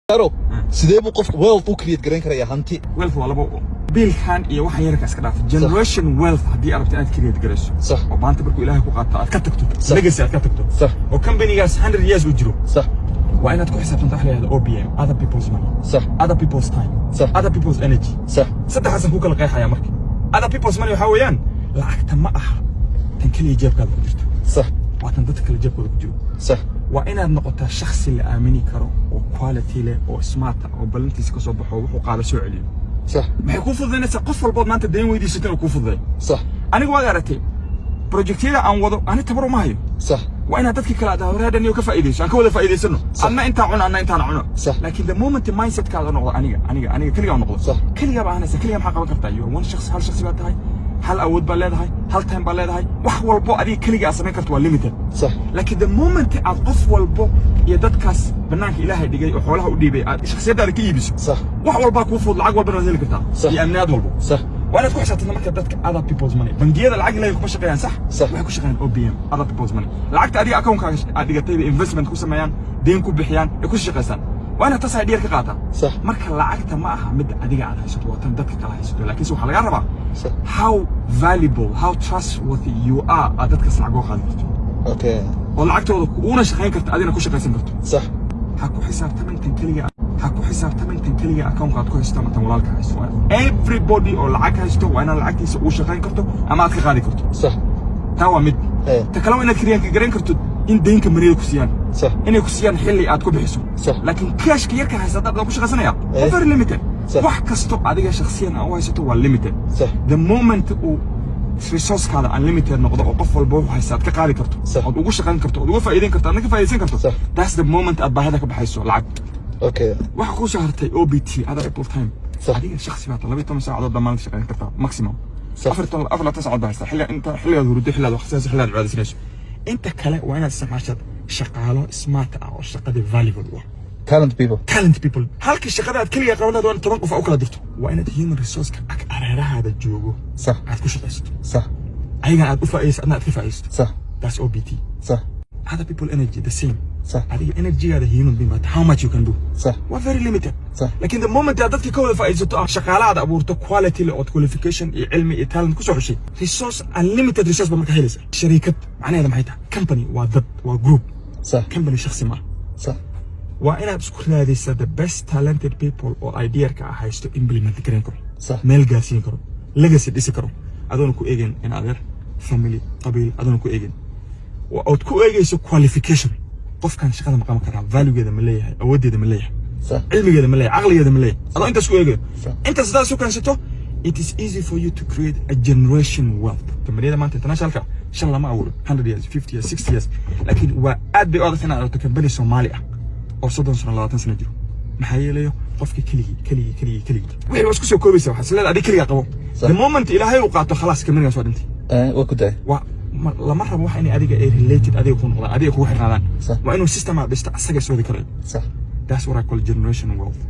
aro sidee buu qofku wealth u create garan karaya hanti wealth waa laba biil kan iyo waxa yarka iska dhaaf generation wealth hadii arabta aad create garayso صح oo maanta markuu ilaahay ku qaato aad ka tagto legacy aad ka tagto صح oo company-gaas 100 years u jiro صح waa inaad ku xisaabtanto wax la yiraahdo OBM other people's money صح other people's time صح other people's energy صح saddexdaas ku kala qeexaya markii other people's money waxa weeyaan lacagta ma aha tan kaliya jeebkaada ku jirto صح waa tan dadka kala jeebkooda ku jiro صح waa inaad noqotaa shakhsi la aamini karo oo quality leh oo smart oo balantiisa ka soo baxo wuxuu qaado soo celiyo صح maxay ku fududeynaysaa qof walba maanta deen weydiisatay ku fududeey صح aniga waad aragtay projectyada aan wado ani tabar uma hayo صح waa inaad dadkii kala adawraadhan iyo ka faa'iideyso aan ka wada faa'iideysano adna inta cuno adna inta cuno صح laakiin the moment mindset kaada noqdo aniga kaliya noqdo صح kaliya baa anaysa kaliya maxaa qaban kartaa iyo one shakhs hal shakhsi baa tahay hal awood baa leedahay hal time baa leedahay wax walbo adiga kaliya samayn karto waa limited صح laakiin the moment aad qof walbo iyo dadkaas banaanka ilaahay dhigay oo xoolaha u dhiibay aad shakhsiyadaada ka iibiso صح wax walba ku fudud lacag walba heli kartaa صح iyo amniyaad walbo صح وانا تكون حسابتنا مركب dadka other people's money bangiyada lacag ilaahay ku shaqeeyaan sax صح waxay ku shaqeeyaan OBM other people's money lacagta adiga account-kaaga aad dhigatay investment ku sameeyaan deen ku bixiyaan ee ku shaqeeysan waana taas ay dheer ka qaata صح marka lacagta ma aha mid adiga aad haysato waa tan dadka kala haysato laakiin waxa laga rabaa صح how valuable how trustworthy you are dadka lacag oo qaadi karto okay oo lacagtooda una shaqeyn karto adina ku shaqeysan karto صح ha ku xisaabtaman tan kaliya account-kaad ku haysto ama tan walaalka haysto everybody oo lacag haysto waa inaad lacagtiisa uu shaqeyn karto ama aad ka qaadi karto صح taa waa mid ta kale waa inaad kriyaanka garan karto in deynka mariyada ku siiyaan صح inay ku siiyaan xilli aad ku bixiso صح laakiin cashka yarka haysta dad ku shaqeysanaya waa very limited wax kasto adiga shakhsiyan oo haysto waa limited صح the moment uu resource-kaada unlimited noqdo oo qof walba wuxuu haysta aad ka qaadi karto ood ugu shaqeyn karto ood uga faa'iideyn karto adna ka faa'iideysan karto that's the moment aad baahida ka baxayso lacag okay waxa ku soo hartay OBT other people time صح adiga shakhsi baad 12 saacadood dhammaan shaqeyn kartaa maximum صح 14 saacadood baa haysta xilliga hurdo xilliga waqtigaas xilliga cibaadaysanayso inta kale waa inaad isticmaashaa shaqaalo smart ah oo shaqada valuable ah talent people halka shaqada aad kaliya qabanad waa 10 qof oo kala dirto waa inaad human resource ka areerahaada joogo صح aad ku shaqaysato صح ayaga aad u faa'iideyso adna aad ka faa'iideyso صح that's OBT صح other people energy the same صح adiga energy-gaada human being but how much you can do صح waa very limited صح laakiin the moment aad dadka ka wada faa'iideysato shaqaalaad abuurto quality le oo qualification iyo cilmi iyo talent ku soo xushay resource unlimited resource ba marka helaysa shirkad macnaheedu maxay tahay company waa dad waa group صح company shakhsi ma صح waa inaad isku raadaysaa the best talented people oo idea-ka haysto implement garan karo صح meel gaarsiin karo legacy dhisi karo adoon ku eegin in adeer family qabiil adoon ku eegin ood ku eegayso qualification qofkan shaqada ma qaban karaa value-geeda ma leeyahay awoodeeda ma leeyahay صح cilmigeeda ma leeyahay aqligeeda ma leeyahay adoo intaas ku eegayo صح intaas sidaas soo kansato it is easy for you to create a generation wealth kamariyada maanta internationalka shan lama awood 100 years 50 years 60 years laakiin waa aad bay adag inaad aragto company Soomaali ah oo 30 sano 20 sano jiro maxaa yeelayo qofka kaliya wixii isku soo koobaysa waxa sileed adiga kaliya qabo the moment ilaahay uu qaato khalaas kamariga soo dhintay waa ku day waa lama rabo wax inay adiga ay related adiga ku noqdaan adiga ku xirnaadaan waa inuu system aad dhista asaga soo wadi karo صح that's what I call generation wealth